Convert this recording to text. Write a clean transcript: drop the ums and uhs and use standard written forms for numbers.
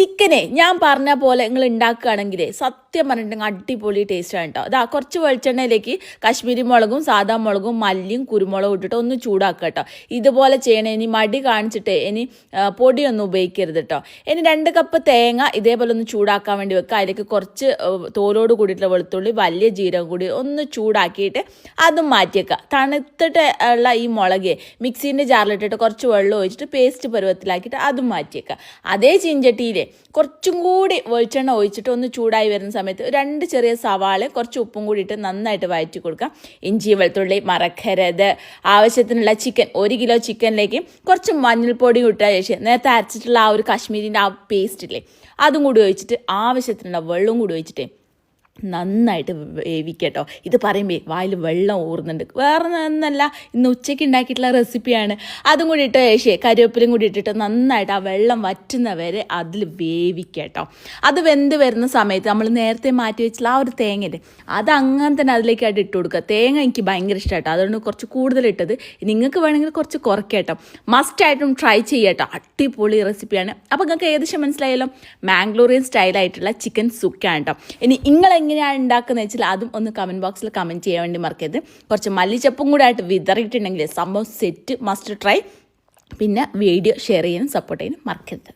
ചിക്കനെ ഞാൻ പറഞ്ഞ പോലെ നിങ്ങൾ ഉണ്ടാക്കുകയാണെങ്കിൽ സത്യം പറഞ്ഞിട്ടുണ്ടെങ്കിൽ അടിപൊളി ടേസ്റ്റാണ് കേട്ടോ. അതാ കുറച്ച് വെളിച്ചെണ്ണയിലേക്ക് കാശ്മീരി മുളകും സാദാ മുളകും മല്ലിയും കുരുമുളകും ഇട്ടിട്ട് ഒന്ന് ചൂടാക്കുക കേട്ടോ. ഇതുപോലെ ചെയ്യണേ. ഇനി മടി കാണിച്ചിട്ട് ഇനി പൊടിയൊന്നും ഉപയോഗിക്കരുത് കേട്ടോ. ഇനി 2 കപ്പ് തേങ്ങ ഇതേപോലെ ഒന്ന് ചൂടാക്കാൻ വേണ്ടി വെക്കുക. അതിലേക്ക് കുറച്ച് തോലോട് കൂടിയിട്ടുള്ള വെളുത്തുള്ളി വലിയ ജീരകം കൂടി ഒന്ന് ചൂടാക്കിയിട്ട് അതും മാറ്റിയേക്കുക. തണുത്തിട്ട് ഉള്ള ഈ മുളക് മിക്സീൻ്റെ ജാറിലിട്ടിട്ട് കുറച്ച് വെള്ളം ഒഴിച്ചിട്ട് പേസ്റ്റ് പരുവത്തിലാക്കിയിട്ട് അതും മാറ്റിയേക്കുക. അതേ ചീഞ്ചട്ടിയിൽ കുറച്ചും കൂടി വെളിച്ചെണ്ണ ഒഴിച്ചിട്ട് ഒന്ന് ചൂടായി വരുന്ന സമയത്ത് 2 ചെറിയ സവാള കുറച്ച് ഉപ്പും കൂടി ഇട്ട് നന്നായിട്ട് വഴറ്റി കൊടുക്കാം. ഇഞ്ചി വെളുത്തുള്ളി മറക്കരുത്. ആവശ്യത്തിനുള്ള ചിക്കൻ 1 കിലോ ചിക്കനിലേക്ക് കുറച്ച് മഞ്ഞൾപ്പൊടി ഇട്ട ശേഷം നേരത്തെ അരച്ചിട്ടുള്ള ആ ഒരു കാശ്മീരിൻ്റെ ആ പേസ്റ്റ് ഇല്ലേ അതും കൂടി ഒഴിച്ചിട്ട് ആവശ്യത്തിനുള്ള വെള്ളവും കൂടി ഒഴിച്ചിട്ട് നന്നായിട്ട് വേവിക്കട്ടോ. ഇത് പറയുമ്പോൾ വായിൽ വെള്ളം ഊറുന്നുണ്ട്. വേറെ ഒന്നല്ല, ഇന്ന് ഉച്ചയ്ക്ക് ഉണ്ടാക്കിയിട്ടുള്ള റെസിപ്പിയാണ്. അതും കൂടി ഇട്ട് ശേഷം കരിവേപ്പിലയും കൂടി ഇട്ടിട്ട് നന്നായിട്ട് ആ വെള്ളം വറ്റുന്നവരെ അതിൽ വേവിക്കട്ടോ. അത് വെന്ത് വരുന്ന സമയത്ത് നമ്മൾ നേരത്തെ മാറ്റി വെച്ചുള്ള ആ ഒരു തേങ്ങ അത് അങ്ങനെ തന്നെ അതിലേക്കായിട്ട് ഇട്ട് കൊടുക്കുക. തേങ്ങ എനിക്ക് ഭയങ്കര ഇഷ്ടമായിട്ടോ, അതുകൊണ്ട് കുറച്ച് കൂടുതൽ ഇട്ടത്. നിങ്ങൾക്ക് വേണമെങ്കിൽ കുറച്ച് കുറയ്ക്കട്ടോ. മസ്റ്റായിട്ടും ട്രൈ ചെയ്യട്ടോ. അടിപൊളി റെസിപ്പിയാണ്. അപ്പോൾ നിങ്ങൾക്ക് ഏകദേശം മനസ്സിലായല്ലോ, മാംഗ്ലൂരിയൻ സ്റ്റൈലായിട്ടുള്ള ചിക്കൻ സുക്കാണ് കേട്ടോ. ഇനി എങ്ങനെയാണ് ഉണ്ടാക്കുന്നത് വെച്ചാൽ അതും ഒന്ന് കമൻറ്റ് ബോക്സിൽ കമൻറ്റ് ചെയ്യാൻ വേണ്ടി മറക്കരുത്. കുറച്ച് മല്ലിച്ചപ്പും കൂടെ ആയിട്ട് വിതറിയിട്ടുണ്ടെങ്കിൽ സംഭവം സെറ്റ്, മസ്റ്റ് ട്രൈ. പിന്നെ വീഡിയോ ഷെയർ ചെയ്യാനും സപ്പോർട്ട് ചെയ്യാനും മറക്കരുത്.